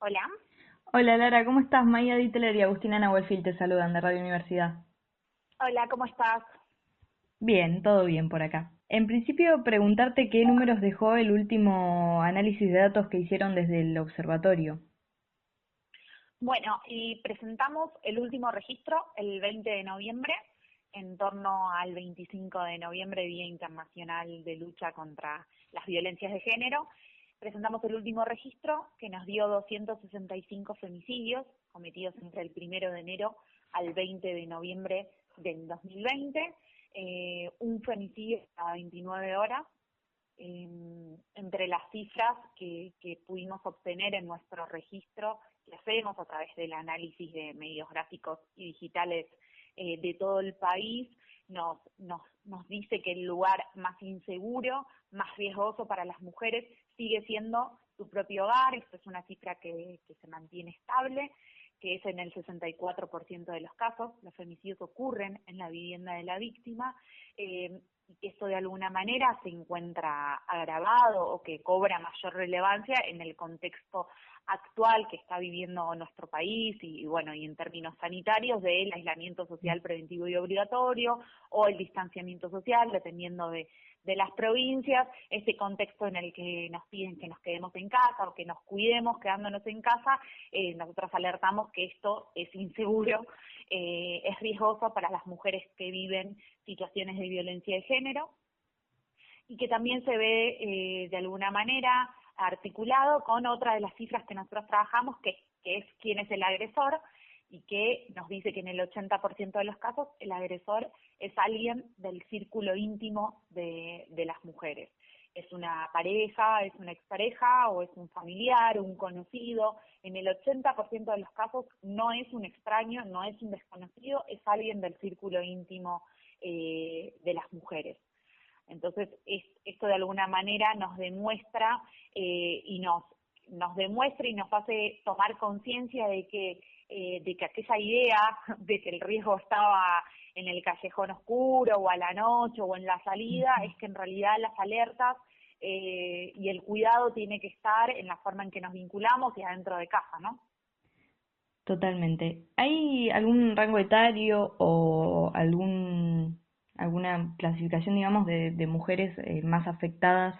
Hola, Hola Lara, ¿cómo estás? Maya Ditteler y Agustina Nahuelfil te saludan de Radio Universidad. hola, ¿cómo estás? Bien, todo bien por acá. En principio, preguntarte qué números dejó el último análisis de datos que hicieron desde el observatorio. Bueno, y presentamos el último registro el 20 de noviembre, en torno al 25 de noviembre, Día Internacional de Lucha contra las Violencias de Género. Presentamos el último registro que nos dio 265 femicidios cometidos entre el 1 de enero al 20 de noviembre del 2020, un femicidio cada 29 horas. Entre las cifras que pudimos obtener en nuestro registro que hacemos a través del análisis de medios gráficos y digitales de todo el país, nos dice que el lugar más inseguro, más riesgoso para las mujeres sigue siendo su propio hogar. Esto es una cifra que se mantiene estable, que es en el 64% de los casos. Los femicidios ocurren en la vivienda de la víctima, y que esto de alguna manera se encuentra agravado o que cobra mayor relevancia en el contexto actual que está viviendo nuestro país y bueno, y en términos sanitarios del aislamiento social preventivo y obligatorio o el distanciamiento social, dependiendo de las provincias, este contexto en el que nos piden que nos quedemos en casa o que nos cuidemos quedándonos en casa. Nosotros alertamos que esto es inseguro, es riesgoso para las mujeres que viven situaciones de violencia de género y que también se ve de alguna manera articulado con otra de las cifras que nosotros trabajamos, que es quién es el agresor, y que nos dice que en el 80% de los casos el agresor es alguien del círculo íntimo de las mujeres. Es una pareja, es una expareja o es un familiar, un conocido. En el 80% de los casos no es un extraño, no es un desconocido, es alguien del círculo íntimo de las mujeres. Entonces, esto de alguna manera nos demuestra nos demuestra y nos hace tomar conciencia de que aquella idea de que el riesgo estaba en el callejón oscuro o a la noche o en la salida, es que en realidad las alertas y el cuidado tiene que estar en la forma en que nos vinculamos y adentro de casa, ¿no? Totalmente. ¿Hay algún rango etario o alguna clasificación, digamos, de mujeres más afectadas?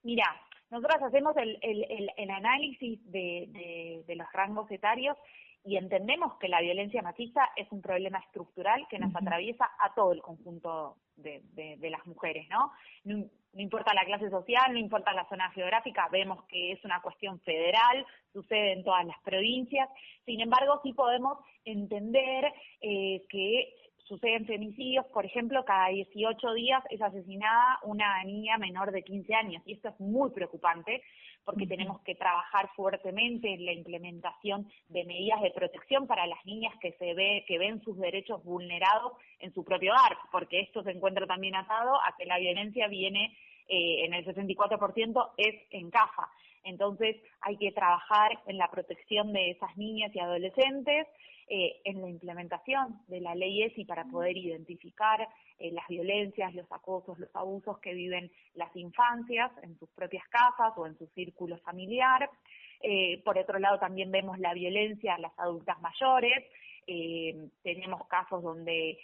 Mira, nosotros hacemos el análisis de los rangos etarios y entendemos que la violencia machista es un problema estructural que nos Ujú. atraviesa a todo el conjunto de las mujeres, ¿no? No importa la clase social, no importa la zona geográfica, vemos que es una cuestión federal, sucede en todas las provincias. Sin embargo, sí podemos entender que suceden femicidios. Por ejemplo, cada 18 días es asesinada una niña menor de 15 años, y esto es muy preocupante porque Ujú. tenemos que trabajar fuertemente en la implementación de medidas de protección para las niñas que ven sus derechos vulnerados en su propio hogar, porque esto se encuentra también atado a que la violencia viene en el 64% es en casa. Entonces hay que trabajar en la protección de esas niñas y adolescentes, en la implementación de la ley ESI para poder identificar las violencias, los acosos, los abusos que viven las infancias en sus propias casas o en su círculo familiar. Por otro lado, también vemos la violencia a las adultas mayores. Tenemos casos donde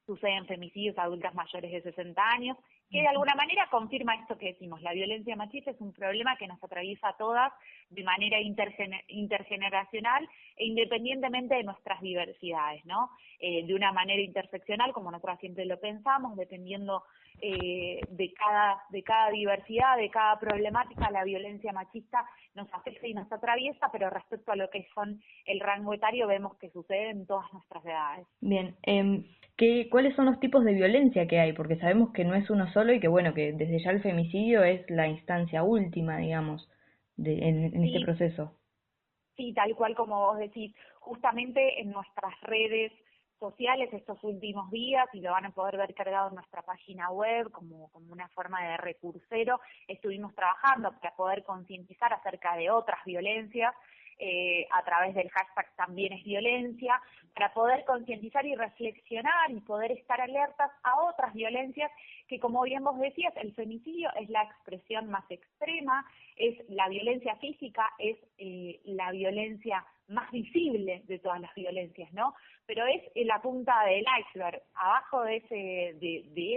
suceden femicidios a adultas mayores de 60 años, que de alguna manera confirma esto que decimos. La violencia machista es un problema que nos atraviesa a todas de manera intergeneracional e independientemente de nuestras diversidades, ¿no? De una manera interseccional, como nosotros siempre lo pensamos, dependiendo de cada diversidad, de cada problemática, la violencia machista nos afecta y nos atraviesa, pero respecto a lo que son el rango etario, vemos que sucede en todas nuestras edades. Bien, ¿cuáles son los tipos de violencia que hay? Porque sabemos que no es uno solo y que bueno, que desde ya el femicidio es la instancia última, digamos, en este Sí, proceso. sí, tal cual como vos decís, justamente en nuestras redes sociales estos últimos días, y lo van a poder ver cargado en nuestra página web como una forma de recursero, estuvimos trabajando para poder concientizar acerca de otras violencias, a través del hashtag También es Violencia, para poder concientizar y reflexionar y poder estar alertas a otras violencias que, como bien vos decías, el femicidio es la expresión más extrema, es la violencia física, es la violencia más visible de todas las violencias, ¿no? Pero es la punta del iceberg. Abajo de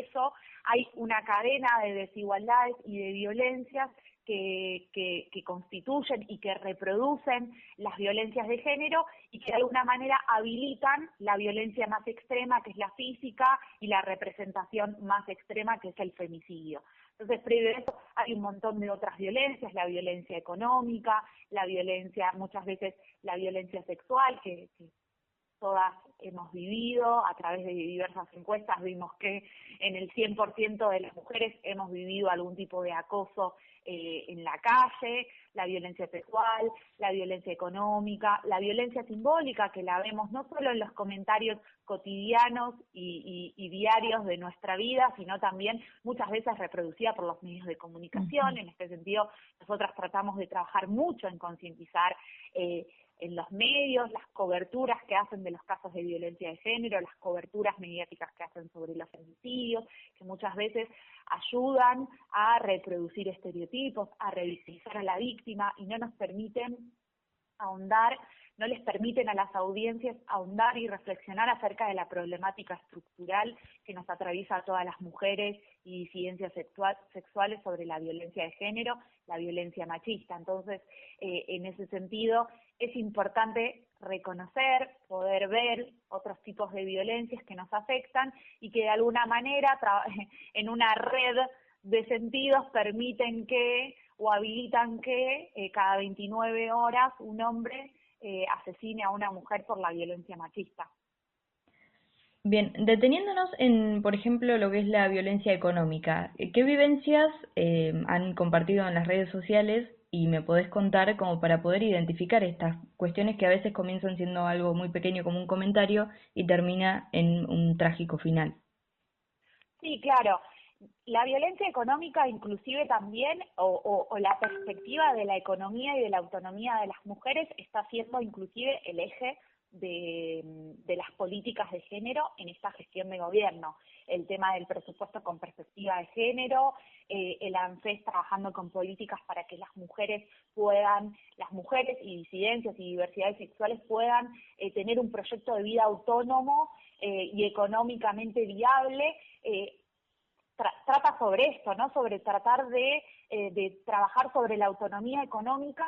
eso hay una cadena de desigualdades y de violencias que constituyen y que reproducen las violencias de género y que de alguna manera habilitan la violencia más extrema, que es la física, y la representación más extrema, que es el femicidio. Entonces, previo a eso hay un montón de otras violencias, la violencia económica, la violencia, muchas veces la violencia sexual, que todas hemos vivido. A través de diversas encuestas vimos que en el 100% de las mujeres hemos vivido algún tipo de acoso en la calle, la violencia sexual, la violencia económica, la violencia simbólica, que la vemos no solo en los comentarios cotidianos y diarios de nuestra vida, sino también muchas veces reproducida por los medios de comunicación. En este sentido, nosotras tratamos de trabajar mucho en concientizar en los medios, las coberturas que hacen de los casos de violencia de género, las coberturas mediáticas que hacen sobre los femicidios, que muchas veces ayudan a reproducir estereotipos, a revictimizar a la víctima y no nos permiten ahondar, no les permiten a las audiencias ahondar y reflexionar acerca de la problemática estructural que nos atraviesa a todas las mujeres y disidencias sexuales sobre la violencia de género, la violencia machista. Entonces, en ese sentido, es importante reconocer, poder ver otros tipos de violencias que nos afectan y que de alguna manera en una red de sentidos permiten que o habilitan que cada 29 horas un hombre asesine a una mujer por la violencia machista. Bien, deteniéndonos en, por ejemplo, lo que es la violencia económica, ¿qué vivencias han compartido en las redes sociales y me podés contar como para poder identificar estas cuestiones que a veces comienzan siendo algo muy pequeño como un comentario y termina en un trágico final? Sí, claro. La violencia económica inclusive también, o la perspectiva de la economía y de la autonomía de las mujeres está siendo inclusive el eje de las políticas de género en esta gestión de gobierno. El tema del presupuesto con perspectiva de género, el ANSES trabajando con políticas para que las mujeres y disidencias y diversidades sexuales puedan tener un proyecto de vida autónomo y económicamente viable. Trata sobre esto, ¿no? Sobre tratar de trabajar sobre la autonomía económica,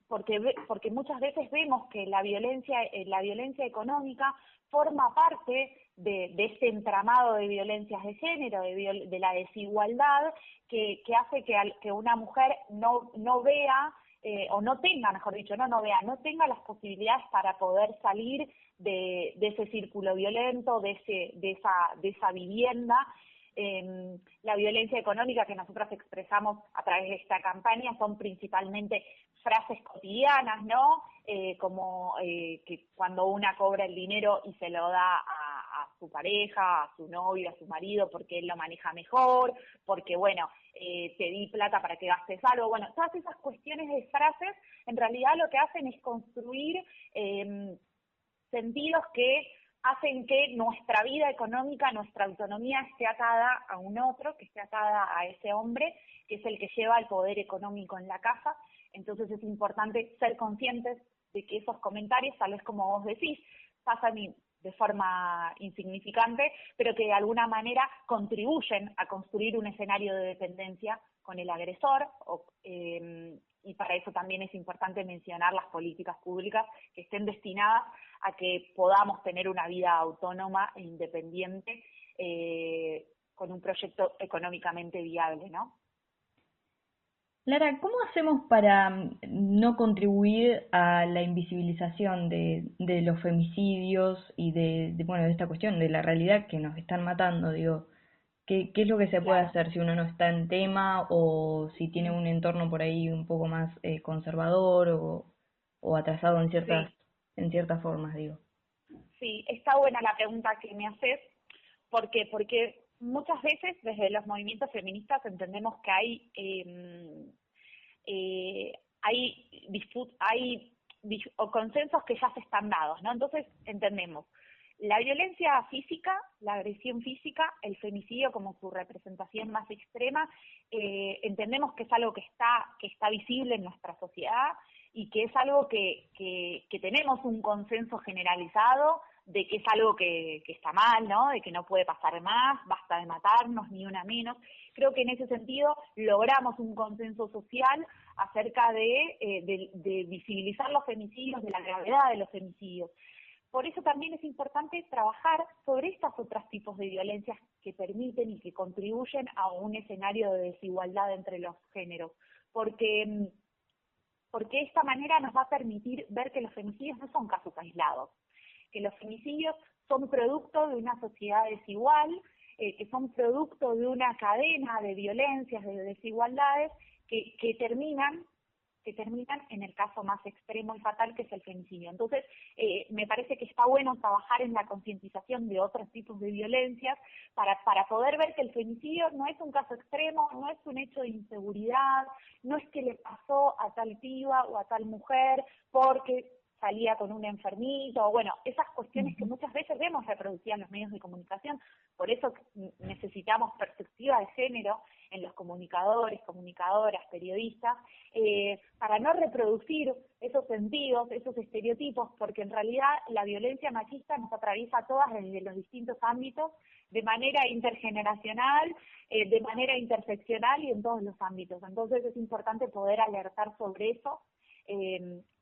porque muchas veces vemos que la violencia económica forma parte de este entramado de violencias de género, de la desigualdad que hace que una mujer no vea o no tenga, mejor dicho, no tenga las posibilidades para poder salir de ese círculo violento, de esa vivienda. La violencia económica que nosotros expresamos a través de esta campaña son principalmente frases cotidianas, ¿no? Como que cuando una cobra el dinero y se lo da a su pareja, a su novio, a su marido, porque él lo maneja mejor, porque, bueno, te di plata para que gastes algo. Bueno, todas esas cuestiones de frases, en realidad lo que hacen es construir sentidos que hacen que nuestra vida económica, nuestra autonomía esté atada a un otro, que esté atada a ese hombre, que es el que lleva el poder económico en la casa. Entonces es importante ser conscientes de que esos comentarios, tal vez como vos decís, pasan de forma insignificante, pero que de alguna manera contribuyen a construir un escenario de dependencia con el agresor, y para eso también es importante mencionar las políticas públicas que estén destinadas a que podamos tener una vida autónoma e independiente con un proyecto económicamente viable, ¿no? Lara, ¿cómo hacemos para no contribuir a la invisibilización de los femicidios y bueno, de esta cuestión, de la realidad que nos están matando? Digo, ¿qué es lo que se puede Claro. hacer si uno no está en tema o si tiene un entorno por ahí un poco más conservador o atrasado en Sí, ciertas formas, digo? sí, está buena la pregunta que me haces, porque muchas veces desde los movimientos feministas entendemos que hay o consensos que ya se están dados, ¿no? Entonces entendemos la violencia física, la agresión física, el femicidio como su representación más extrema, entendemos que es algo que está visible en nuestra sociedad y que es algo que tenemos un consenso generalizado de que es algo que está mal, ¿no? De que no puede pasar más, basta de matarnos, ni una menos. Creo que en ese sentido logramos un consenso social acerca de visibilizar los femicidios, de la gravedad de los femicidios. Por eso también es importante trabajar sobre estos otros tipos de violencias que permiten y que contribuyen a un escenario de desigualdad entre los géneros, porque de esta manera nos va a permitir ver que los femicidios no son casos aislados, que los femicidios son producto de una sociedad desigual, que son producto de una cadena de violencias, de desigualdades que terminan en el caso más extremo y fatal, que es el femicidio. Entonces, me parece que está bueno trabajar en la concientización de otros tipos de violencias para poder ver que el femicidio no es un caso extremo, no es un hecho de inseguridad, no es que le pasó a tal piba o a tal mujer porque salía con un enfermito, o bueno, esas cuestiones que muchas veces vemos reproducidas en los medios de comunicación. Por eso necesitamos perspectiva de género en los comunicadores, comunicadoras, periodistas, para no reproducir esos sentidos, esos estereotipos, porque en realidad la violencia machista nos atraviesa a todas desde los distintos ámbitos, de manera intergeneracional, de manera interseccional y en todos los ámbitos. Entonces es importante poder alertar sobre eso,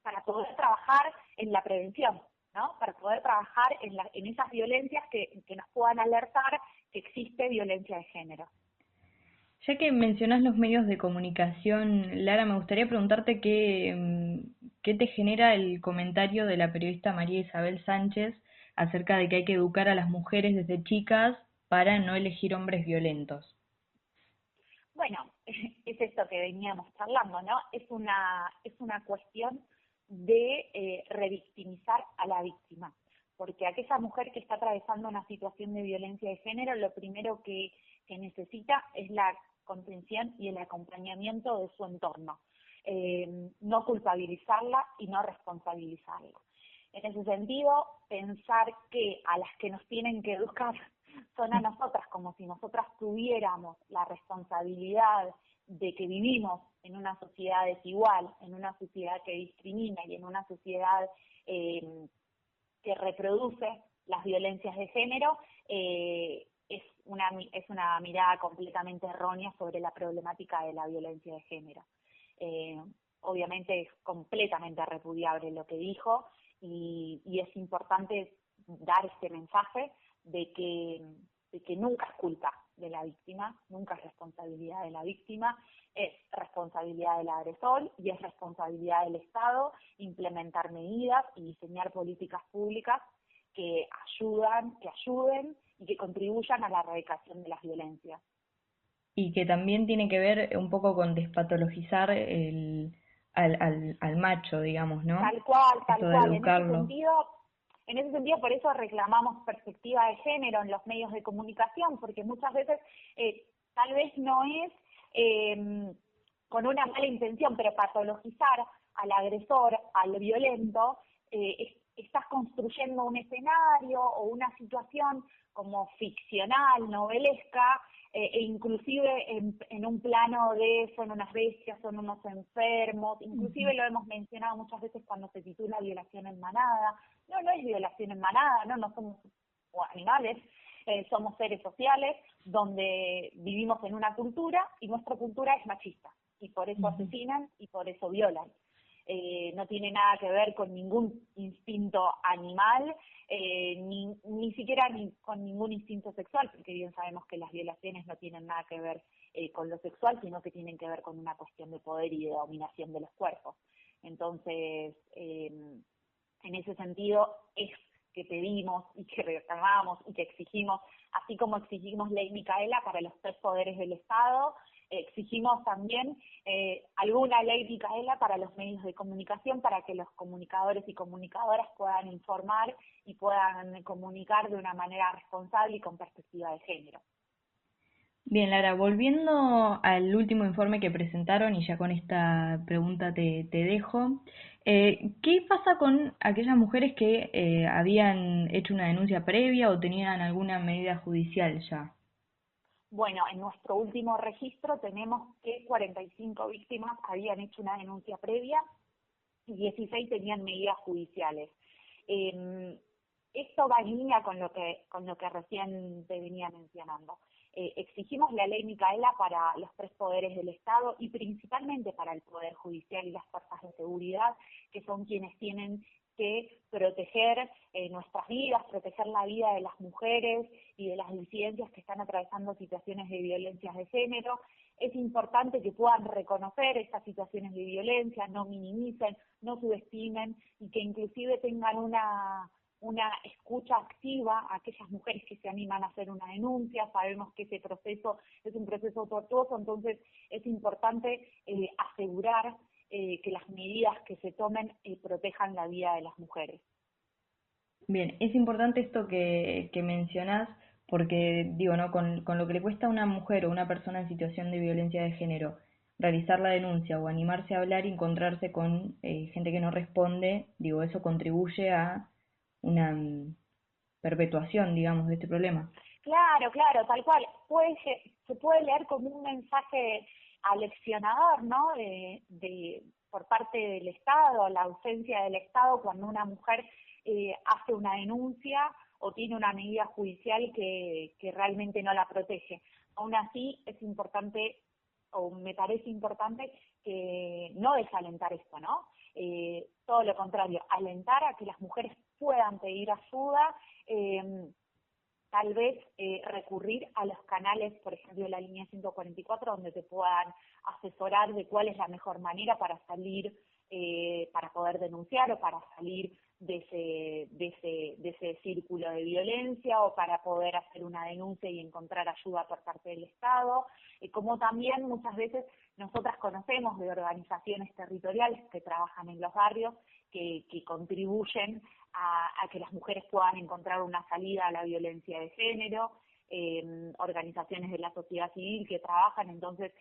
para poder trabajar en la prevención, ¿no? Para poder trabajar en esas violencias que nos puedan alertar que existe violencia de género. Ya que mencionas los medios de comunicación, Lara, me gustaría preguntarte qué te genera el comentario de la periodista María Isabel Sánchez acerca de que hay que educar a las mujeres desde chicas para no elegir hombres violentos. Bueno, es esto que veníamos charlando, ¿no? Es una cuestión de revictimizar a la víctima, porque aquella mujer que está atravesando una situación de violencia de género, lo primero que necesita es la contención y el acompañamiento de su entorno, no culpabilizarla y no responsabilizarla. En ese sentido, pensar que a las que nos tienen que educar son a nosotras, como si nosotras tuviéramos la responsabilidad de que vivimos en una sociedad desigual, en una sociedad que discrimina y en una sociedad que reproduce las violencias de género, es una mirada completamente errónea sobre la problemática de la violencia de género. Obviamente es completamente repudiable lo que dijo y es importante dar este mensaje de que nunca es culpa de la víctima, nunca es responsabilidad de la víctima, es responsabilidad del agresor y es responsabilidad del Estado implementar medidas y diseñar políticas públicas que ayuden y que contribuyan a la erradicación de las violencias. Y que también tiene que ver un poco con despatologizar al macho, digamos, ¿no? Tal cual. Educarlo. En ese sentido, por eso reclamamos perspectiva de género en los medios de comunicación, porque muchas veces tal vez no es con una mala intención, pero patologizar al agresor, al violento, estás construyendo un escenario o una situación como ficcional, novelesca, e inclusive en un plano de son unas bestias, son unos enfermos, inclusive lo hemos mencionado muchas veces cuando se titula violación en manada. No es violación en manada, no somos animales, somos seres sociales donde vivimos en una cultura y nuestra cultura es machista y por eso asesinan y por eso violan. No tiene nada que ver con ningún instinto animal, ni siquiera con ningún instinto sexual, porque bien sabemos que las violaciones no tienen nada que ver con lo sexual, sino que tienen que ver con una cuestión de poder y de dominación de los cuerpos. Entonces, en ese sentido, es que pedimos y que reclamamos y que exigimos, así como exigimos ley Micaela para los 3 poderes del Estado, exigimos también alguna ley Micaela para los medios de comunicación, para que los comunicadores y comunicadoras puedan informar y puedan comunicar de una manera responsable y con perspectiva de género. Bien, Lara, volviendo al último informe que presentaron y ya con esta pregunta te dejo, ¿qué pasa con aquellas mujeres que habían hecho una denuncia previa o tenían alguna medida judicial ya? Bueno, en nuestro último registro tenemos que 45 víctimas habían hecho una denuncia previa y 16 tenían medidas judiciales. Eh, Esto va en línea con lo que recién te venía mencionando. Exigimos la ley Micaela para los tres poderes del Estado y principalmente para el Poder Judicial y las fuerzas de seguridad, que son quienes tienen que proteger nuestras vidas, proteger la vida de las mujeres y de las disidencias que están atravesando situaciones de violencia de género. Es importante que puedan reconocer estas situaciones de violencia, no minimicen, no subestimen y que inclusive tengan una escucha activa a aquellas mujeres que se animan a hacer una denuncia. Sabemos que ese proceso es un proceso tortuoso, entonces es importante asegurar que las medidas que se tomen protejan la vida de las mujeres. Bien, es importante esto que mencionás porque, digo, ¿no? Con lo que le cuesta a una mujer o una persona en situación de violencia de género realizar la denuncia o animarse a hablar y encontrarse con gente que no responde, digo, eso contribuye a una perpetuación, digamos, de este problema. Claro, claro, tal cual. Se puede leer como un mensaje aleccionador, ¿no? Por parte del Estado, la ausencia del Estado cuando una mujer hace una denuncia o tiene una medida judicial que realmente no la protege. Aún así, es importante, o me parece importante, que no desalentar esto, ¿no? Todo lo contrario, alentar a que las mujeres puedan pedir ayuda. Tal vez recurrir a los canales, por ejemplo, la línea 144, donde te puedan asesorar de cuál es la mejor manera para salir, para poder denunciar o para salir de ese círculo de violencia o para poder hacer una denuncia y encontrar ayuda por parte del Estado. Como también muchas veces nosotras conocemos de organizaciones territoriales que trabajan en los barrios, que contribuyen a que las mujeres puedan encontrar una salida a la violencia de género, organizaciones de la sociedad civil que trabajan. Entonces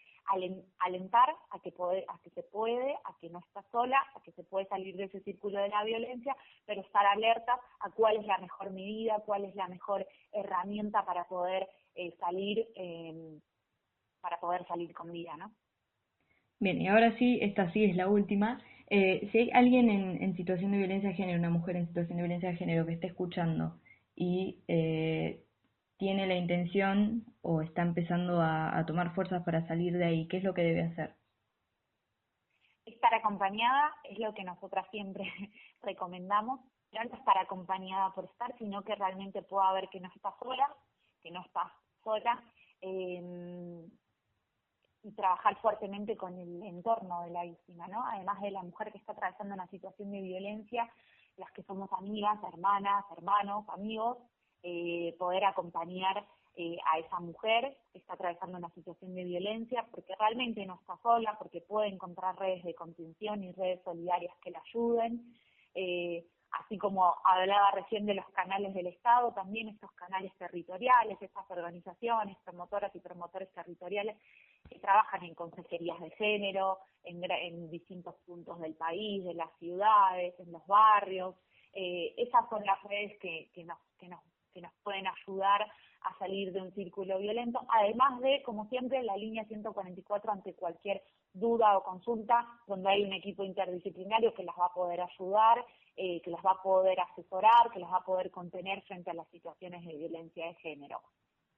alentar a que se puede, a que no está sola, a que se puede salir de ese círculo de la violencia, pero estar alerta a cuál es la mejor medida, cuál es la mejor herramienta para poder salir con vida, ¿no? Bien, y ahora sí, esta sí es la última. Si hay alguien en situación de violencia de género, una mujer en situación de violencia de género que esté escuchando y tiene la intención o está empezando a tomar fuerzas para salir de ahí, ¿qué es lo que debe hacer? Estar acompañada es lo que nosotras siempre recomendamos, no estar acompañada por estar, sino que realmente pueda ver que no está sola, que no está sola, eh, y trabajar fuertemente con el entorno de la víctima, ¿no? Además de la mujer que está atravesando una situación de violencia, las que somos amigas, hermanas, hermanos, amigos, poder acompañar a esa mujer que está atravesando una situación de violencia, porque realmente no está sola, porque puede encontrar redes de contención y redes solidarias que la ayuden. Así como hablaba recién de los canales del Estado, también estos canales territoriales, estas organizaciones, promotoras y promotores territoriales que trabajan en consejerías de género, en distintos puntos del país, de las ciudades, en los barrios. Esas son las redes que nos pueden ayudar a salir de un círculo violento, además de, como siempre, la línea 144 ante cualquier duda o consulta, donde hay un equipo interdisciplinario que las va a poder ayudar, que las va a poder asesorar, que las va a poder contener frente a las situaciones de violencia de género.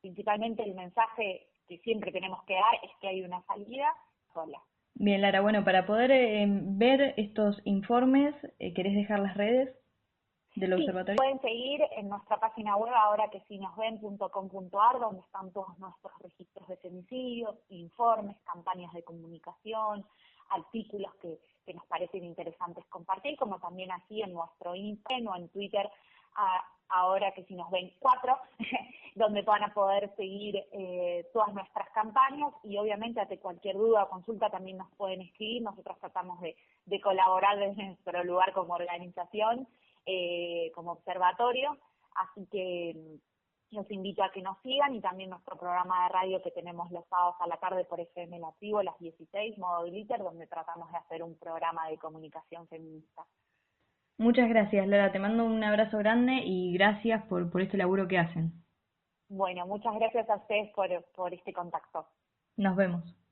Principalmente el mensaje que siempre tenemos que dar es que hay una salida sola. Bien, Lara, bueno, para poder ver estos informes, ¿querés dejar las redes del Sí, observatorio? pueden seguir en nuestra página web ahora que si nos ven.com.ar, donde están todos nuestros registros de femicidios, informes, campañas de comunicación, artículos que nos parecen interesantes compartir, como también así en nuestro Instagram o en Twitter, ahora que si nos ven 4, donde van a poder seguir todas nuestras campañas y obviamente ante cualquier duda o consulta también nos pueden escribir. Nosotros tratamos de colaborar desde nuestro lugar como organización, como observatorio, así que Los invito a que nos sigan y también nuestro programa de radio que tenemos los sábados a la tarde por FM La Tribu, a las 16, Modo Glitter, donde tratamos de hacer un programa de comunicación feminista. Muchas gracias, Lara. Te mando un abrazo grande y gracias por este laburo que hacen. Bueno, muchas gracias a ustedes por este contacto. Nos vemos.